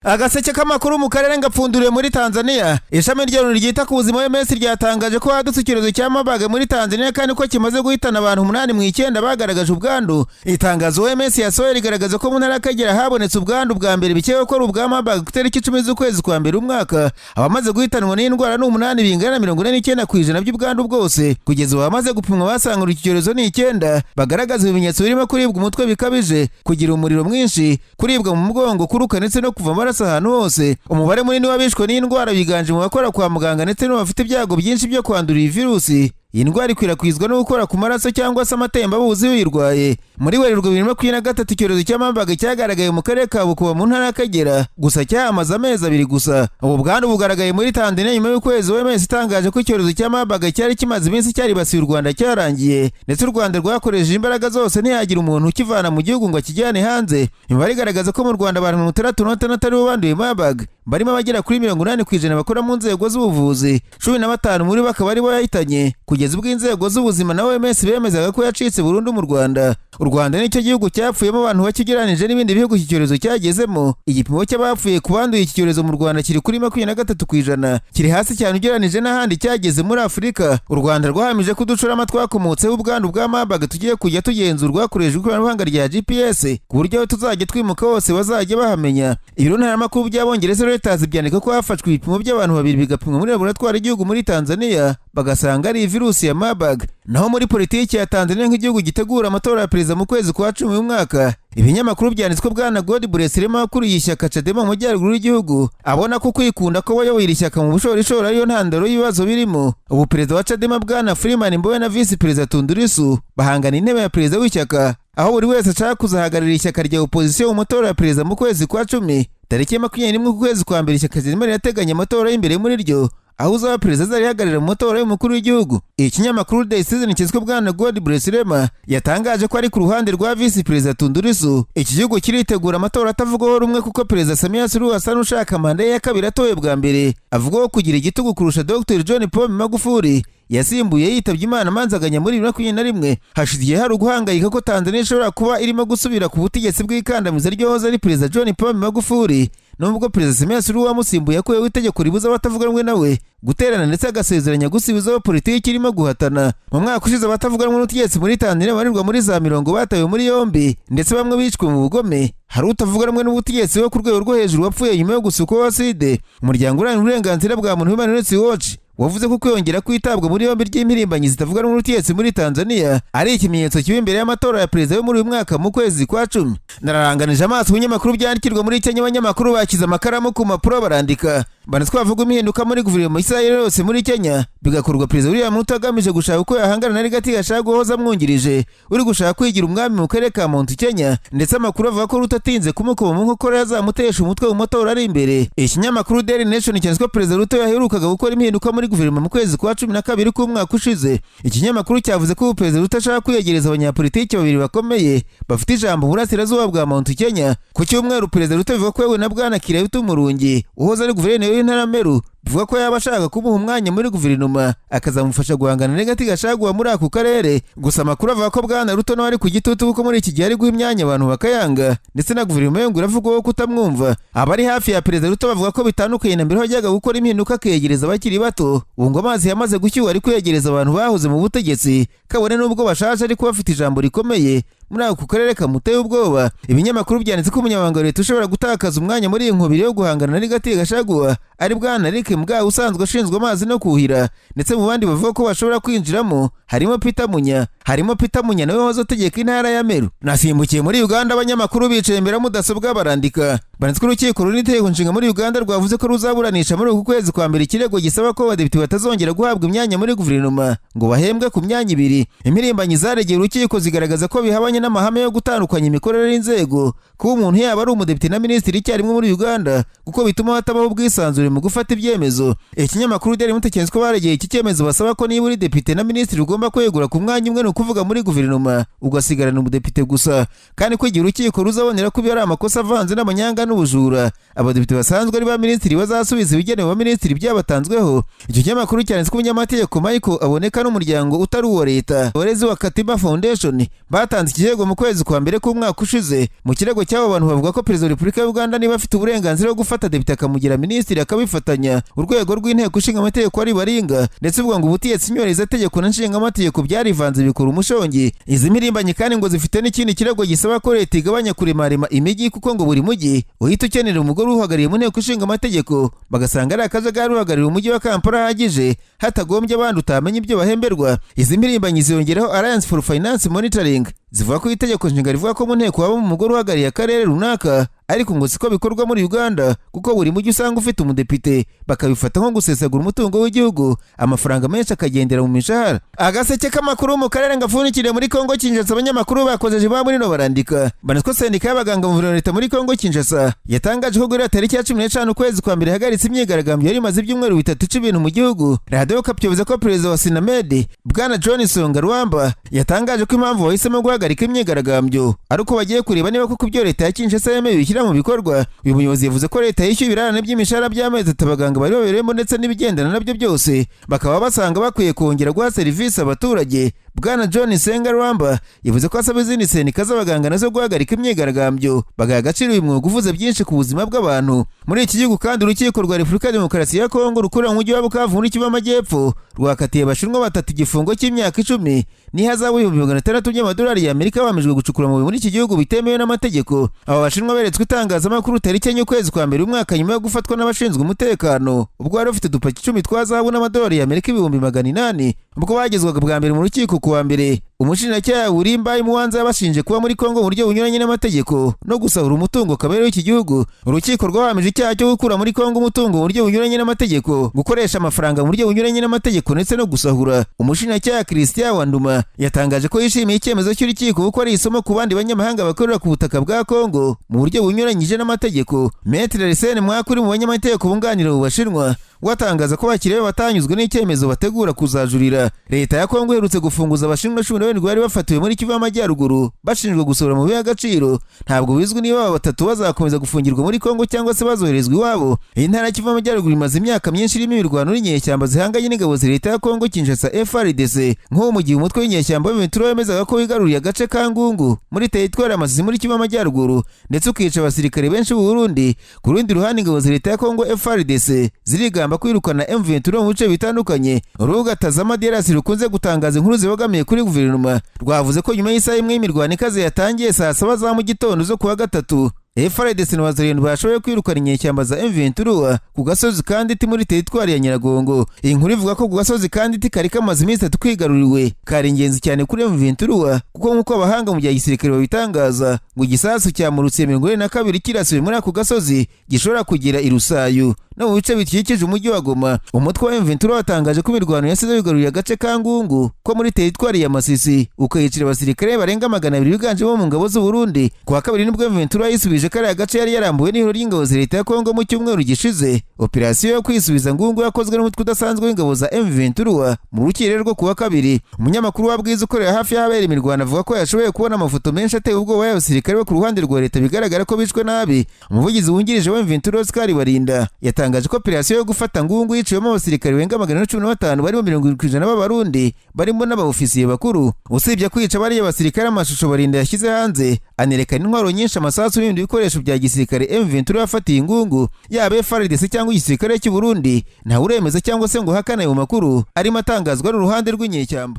Agaseke k'amakuru mu karere ngapfunduriye muri Tanzania. Ishami ry'Onu ryita ku buzima OMS ryatangaje ko hadutse icyorezo cya Marburg muri Tanzania kandi ko kimaze guhitana abantu 8 mu 9 bagaragaje ubwandu. Itangazo OMS yasohoye rigaragaza ko mu ntara y'Akagera habonetse ubwandu bwa mbere bikewe ko ubwa Marburg ku tariki 10 z'ukwezi kwa mbere umwaka. Abamaze guhitanwa n'indwara ni 8 bingana na 49% by'ubwandu bwose. Kugeza abamaze gupimwa basanga iki cyorezo ni 9 bagaragaza ibimenyetso birimo kuribwa umutwe bikabije, kugira umuriro mwinshi, kuribwa mu mugongo, kuruka ndetse no kuva amaraso ahantu hose. Umubare munini w'abishwe n'indwara biganje mu bakora kwa muganga ndetse n'abafite ibyago byinshi byo kwandura iyi virusi. Iyi ndwara ikwirakwizwa no gukora ku maraso cyangwa se amatembabuzi uyirwaye. Muri Werurwe 2023 icyorezo cya Marburg cyagaragaye mu karere ka Bukuba mu ntara y'Akagera, gusa cyamaze amezi 2 gusa. Ubu bwandu bugaragaye muri Tanzania nyuma y'ukwezi OMS itangaje ko icyorezo cya Marburg cyari kimaze iminsi cyaribasiye u Rwanda cyarangiye, ndetse u Rwanda rwakoresheje imbaraga zose ntiyagira umuntu ukivana mu gihugu ngo akijyane hanze. Imibare igaragaza ko mu Rwanda abantu 36 aribo banduye Marburg, barimo abagera kuri 80% bakora mu nzego z'ubuvuzi, 15 muri bo bakaba aribo yahitanye. Kugeza ubwo inzego z'ubuzima na OMS bemezaga ko yacitse burundu mu Rwanda. U Rwanda nicyo gihugu cyapfuyemo abantu bakigeranije n'ibindi bihugu iki cyorezo cyagezemo. Igipimo cy'abapfuye ku banduye iki cyorezo mu Rwanda kiri kuri 23%, kiri hasi cyane ugeranije n'ahandi cyageze muri Afurika. U Rwanda rwahamije ko uducurama twakomotseho ubwandu bwa Marburg tugiye kujya tugenzurwa hakoreshejwe ikoranabuhanga rya GPS, ku buryo aho tuzajya twimuka hose bazajya bahamenya. Ibiro ntaramakuru by'Abongereza Reuters byandika ko hafashwe ibipimo by'abantu 2 bigapimwa muri laboratoire y'igihugu muri Tanzania, bagasanga ari virusi ya Marburg. Naho muri politiki ya Tanzania nk'igihugu gitegura amatora ya perezida mu kwezi kwa 10 y'umwaka, ibinyamakuru byanditswe bwana God Blessirema wakuriye ishyaka Chadema mu majyaruguru y'igihugu abona ko kwikunda ko wayoboye iri shyaka mu bushorishori ariyo ntandaro y'ibibazo birimo. Ubu perezida wa Chadema bwana Freeman Mbowe na vice perezida Tundulisu bahangana intebe ya perezida w'ishyaka, aho buri wese ashaka kuzahagararira ishyaka rya opposition mu matora ya perezida mu kwezi kwa 10. Tariki 21 ukwezi kwa mbere ishyaka ririmo rirateganya amatora y'imbere muri ryo, aho uzaba perezida azarihagararira mu matora y'umukuru w'igihugu. Ikinyamakuru The Citizen cyiswe bwana God Blessirema yatangaje ko ari ku ruhande rwa vice perezida Tundulisu. Iki gihugu kiritegura amatora atavugwaho rumwe kuko perezida Samia Suluhu Hassan ushaka manda ye ya kabiri atoye bwa mbere avugwaho kugira igitugu kurusha Dr John Pombe Magufuli yasimbuye yitabye Imana manzaganya muri 2021. Hashigiye hari uguhangayika ko Tanzania ishobora kuba irimo gusubira ku butegetsi bw'ikandamiza ryohoze ari perezida John Pombe Magufuli, nubwo perezida Samia Suluhu wamusimbuye yakuyeho itegeko ribuza abatavuga rumwe nawe guterana ndetse agasezeranya gusubizaho politiki irimo guhatana. Mu mwaka ushize abatavuga rumwe n'ubutegetsi muri Tanzania barirwa muri za 40 batawe muri yombi, ndetse bamwe bicwe mu bugome. Hari utavuga rumwe n'ubutegetsi wo ku rwego rwo hejuru wapfuye nyuma yo gusukwa acide. Umuryango urangira uburenganzira bwa muntu Human Rights Watch wavuze ko kwiyongera kwitabwa muri yombi ry'impirimbanyi zitavuga rumwe n'ubutegetsi muri Tanzania ari ikimenyetso kibi imbere y'amatora ya perezida yo muri uyu mwaka mu kwezi kwa 10. Nararanganije amaso ibinyamakuru byandikirwa muri Kenya. Abanyamakuru bakiza amakaramu ku mpapuro barandika banatwa bavuga impinduka muri guverinoma Israel yose muri Kenya, bigakorwa perezida William Ruto agamije gushaka uko yahangana na Rigati gashaka guhoza amwungirije uri gushaka kwigira umwami mu karere ka Mount Kenya, ndetse amakuru avuga ko Ruto atinze kumukoma mu nkokora yazamutesha umutwe mu matora ari imbere. Ikinyamakuru Daily Nation cyanditswe perezida Ruto yaherukaga gukora impinduka muri guverinoma mu kwezi kwa 12 k'umwaka ushize. Ikinyamakuru cyavuze ko perezida Ruto ashaka kwiyegereza abanyapolitiki babiri bakomeye bafite ijambo burasirazuba bwa Mount Kenya. Ku cyumweru perezida Ruto bivuga ko yewe na bwana Kirayutu Murungi uhoza ari guverineri w'intara Meru bivuga ko yaba ashaka kumuha umwanya muri guverinoma akazamufasha guhangana na Rigati gashagwa muri ako karere. Gusa amakuru avuga ko bwana Ruto nawe ari ku gitutu kuko muri iki gihe ari guha imyanya abantu bakayanga, ndetse na guverinoma yo iravugwaho kutamwumva. Abari hafi ya perezida Ruto bavuga ko bitandukanye na mbere hajyaga gukora impinduka akegereza abakiri bato. Ubu ngo amazi yamaze gushyuha ari kwegereza abantu bahoze mu butegetsi, kabone n'ubwo bashaje ariko bafite ijambo rikomeye muri ako karere kamuteye ubwoba. Ibinyamakuru byanditse ko umunyamabanga wa leta ushobora gutakaza umwanya muri iyi nkubiri yo guhangana na Rigati gashagwa ari bwana Rick Mugabo usanzwe ashinzwe amazi no kuhira, ndetse mu bandi bavuga ko bashobora kwinjiramo harimo Peter Munya nawe wahoze ategeka intara ya Meru. Nasimbukiye muri Uganda. Abanyamakuru bicaye imbere mudasobwa barandika banitswe urukiko runiteye nshinga muri Uganda rwavuze ko ruzaburanisha muri uku kwezi kwa mbere ikirego gisaba ko abadepite batazongera guhabwa imyanya muri guverinoma ngo bahembwe ku myanya 2. Impirimbanyi zaregeye urukiko zigaragaza ko bihabanye n'amahame yo gutandukanya imikorere y'inzego, kuba umuntu yaba ari umudepite na minisitiri icyarimwe muri Uganda kuko bituma hatabaho ubwisanzure mu gufata ibyemezo. Ikinyamakuru Daily Monitor cyanditswe baregeye iki cyemezo basaba ko niba uri depite na minisitiri ugomba kwegura ku mwanya umwe, no kuvuga muri guverinoma ugasigarana umudepite gusa, kandi ko igihe urukiko ruzabonera ko ari amakosa avanze n'amanyanga n'ubujura abadepite basanzwe ari ba minisitiri bazasubiza ibigenewe abaminisitiri byabatanzweho. Icyo kinyamakuru cyanditse ko umunyamategeko Michael aboneka n'umuryango utari uwa leta abarezi wa Katiba Foundation batanze ikirego mu kwezi kwa mbere k'umwaka ushize. Mu kirego cy'abo bantu bavuga ko perezida wa Repubulika y'u Uganda niba afite uburenganzira bwo gufata depite akamugira minisitiri akabifatanya, urwego rw'inteko ishinga amategeko ari baringa, ndetse uvuga ngo ubutegetsi nyoriza tegeko na nshinga amategeko byarivanze bikora umushongi. Izi mpirimbanyi kandi ngo zifite n'ikindi kirego gisaba ko leta igabanya kuremarema imijyi, kuko ngo buri mujyi uhita ukenera umugore uhagarariye mu nteko ishinga amategeko, bagasanga ari akajagari uhagarariye umujyi wa Kampala ahagije hatagombye abandi utamenya ibyo bahemberwa. Izi mpirimbanyi ziyongeraho Alliance for Finance Monitoring zivuga ko itegeko nshinga rivuga ko mu nteko habamo umugore uhagarariye akarere runaka, ariko ngo siko bikorwa muri Uganda, kuko buri mujyi usanga ufite umudepite bakabifata nko gusesagura umutungo w'igihugu, amafaranga menshi akagendera mu mishahara. Agaseke k'amakuru mu karere ngapfunikiriye muri Kongo Kinshasa, abanyamakuru bakojeje ba muri no barandika banatwa sendika y'abaganga mu leta muri Kongo Kinshasa yatangaje ko guhera tariki ya 15 ukwezi kwa mbere hagaritse imyigaragambyo yari imaze ibyumweru bitatu c'ibintu mu gihugu. Radio kapyovuze ko perezida wa Sinamedi Bwana Johnson Garwamba yatangaje ko impamvu bahisemo guhagarika imyigaragambyo ari uko bagiye kureba niba koko ibyo leta ya Kinshasa yemewe mu bikorwa. Uyu muyobozi yavuze ko leta yishyuye ibirarane by'imishahara by'amezi abaganga bari babereyemo ndetse n'ibigendana nabyo byose, bakaba basanga bakwiye kongera guha serivisi abaturage. Bwana John Sengarwamba yavuze ko asaba izindi sendika z'abaganga nazo guhagarika imyigaragambyo bagaha agaciro uyu mwuga uvuze byinshi ku buzima bw'abantu muri iki gihugu. Kandi urukiko rwa Repubulika ya Demokarasi ya Kongo rukorera mu mujyi wa Bukavu muri Kivu Amajyepfo rwakatiye Abashinwa batatu igifungo cy'imyaka 10 n'ihazabu $600 by'amadolari y'Amerika bamijwe gucukura mu muri iki gihugu bitemewe n'amategeko. Aba Bashinwa beretswe itangazamakuru tariki ya ukwezi kwa mbere umwaka nyuma yo gufatwa n'abashinzwe umutekano ubwo bari bafite udupaki 10 twa zahabu n'amadolari y'Amerika $800 ubwo bagezwaga bwa mbere mu rukiko kuwa mbere. Umushinjacyaha Urimba Imuwanza yabashinje kuba muri Kongo mu buryo bunyuranye n'amategeko no gusahura umutungo kamere w'iki gihugu. Urukiko rwahamije icyaha cyo gukura muri Kongo umutungo mu buryo bunyuranye n'amategeko, gukoresha amafaranga mu buryo bunyuranye n'amategeko ndetse no gusahura. Umushinjacyaha Christian Wanduma yatangaje ko yishimiye icyemezo cy'urukiko kuko ari isomo ku bandi banyamahanga bakorera ku butaka bwa Kongo mu buryo bunyuranyije n'amategeko. Maître Arsène Mwakuri mu banyamategeko bunganira mu Bashinwa watangaza ko bakiriwe batanyuzwe n'icyemezo bategura kuzajurira. Leta ya Kongo iherutse gufunguza Abashinwa 17 bari bafatiwe muri Kivu Amajyaruguru bashinjwa gusora mu bihe agaciro. Ntabwo bizwi niba aba batatu bazakomeza gufungirwa muri Kongo cyangwa se bazoherezwa iwabo. Iyi ntara ya Kivu Amajyaruguru imaze imyaka myinshi irimo imirwano n'inyeshyamba zihanganye n'ingabo za leta ya Kongo Kinshasa FARDC, nko mu gihe umutwe w'inyeshyamba Ibintu wemezaga ko wigaruriye agace ka Ngungu muri teritwari y'Amasisi muri Kivu Amajyaruguru ndetse ukica abasirikare benshi b'u Burundi. Ku rundi ruhande ingabo za leta ya Kongo FARDC zirigamba kwirukana M23 mu bice bitandukanye. Urubuga Tazama DRC rukunze gutangaza inkuru zibogamiye kuri guverinoma rwavuze ko nyuma y'isaha imwe imirwano ikaze yatangiye saa 7 za mu gitondo zo kuwa gatatu FARDC n'abazarindwi bashoboye kwirukana inyeshyamba za M23 ku gasozi Kanditi muri teritwari ya Nyiragongo. Iyi nkuru ivuga ko ku gasozi Kanditi kari kamaze iminsi 3 kwigaruriwe kari ingenzi cyane kuri M23 kuko nk'uko abahanga mu bya gisirikare babitangaza ngo igisasu cyamurutse 42 kirasubiye muri ako gasozi gishobora kugira irusayu no mu bice bikikije umujyi wa Goma. Umutwe wa M23 watangaje ko imirwano yasize wigaruriye agace ka Ngungu ko muri teritwari ya Masisi ukayicira abasirikare barenga 200 biganjemo mu ngabo z'u Burundi. Kuwa kabiri nibwo M23 yisubije kare agace yari yarambuwe n'ihoro ry'ingabo za leta ya Kongo mu cyumweru gishize. Operasiyo yo kwisubiza Ngungu yakozwe n'umutwe udasanzwe w'ingabo za M23 mu rukirere rwo kuwa kabiri. Umunyamakuru wabwiza ukorera hafi y'ahabera imirwano avuga ko yashoboye kubona amafoto menshi ateye ubwoba y'abasirikare bo ku ruhande rwa leta bigaragara ko bicwe nabi. Umuvugizi wungirije wa M23 Oscar Barinda yatangaje ko operasiyo yo gufata Ngungu yiciwemo abasirikare benga 115 barimo 70% b'Abarundi barimo n'abaofisiye bakuru. Usibye kwica bari abasirikare, amashusho Barinda yashyize hanze anerekana intwaro nyinshi, amasasu n'ibindi bikoresho bya gisirikare M23 yafatiye Ngungu. Yaba FARDC cyangwa igisirikare cy'u Burundi nta uremeza cyangwa se ngo hakana ayo makuru arimo atangazwa n'uruhande rw'inyeshyamba.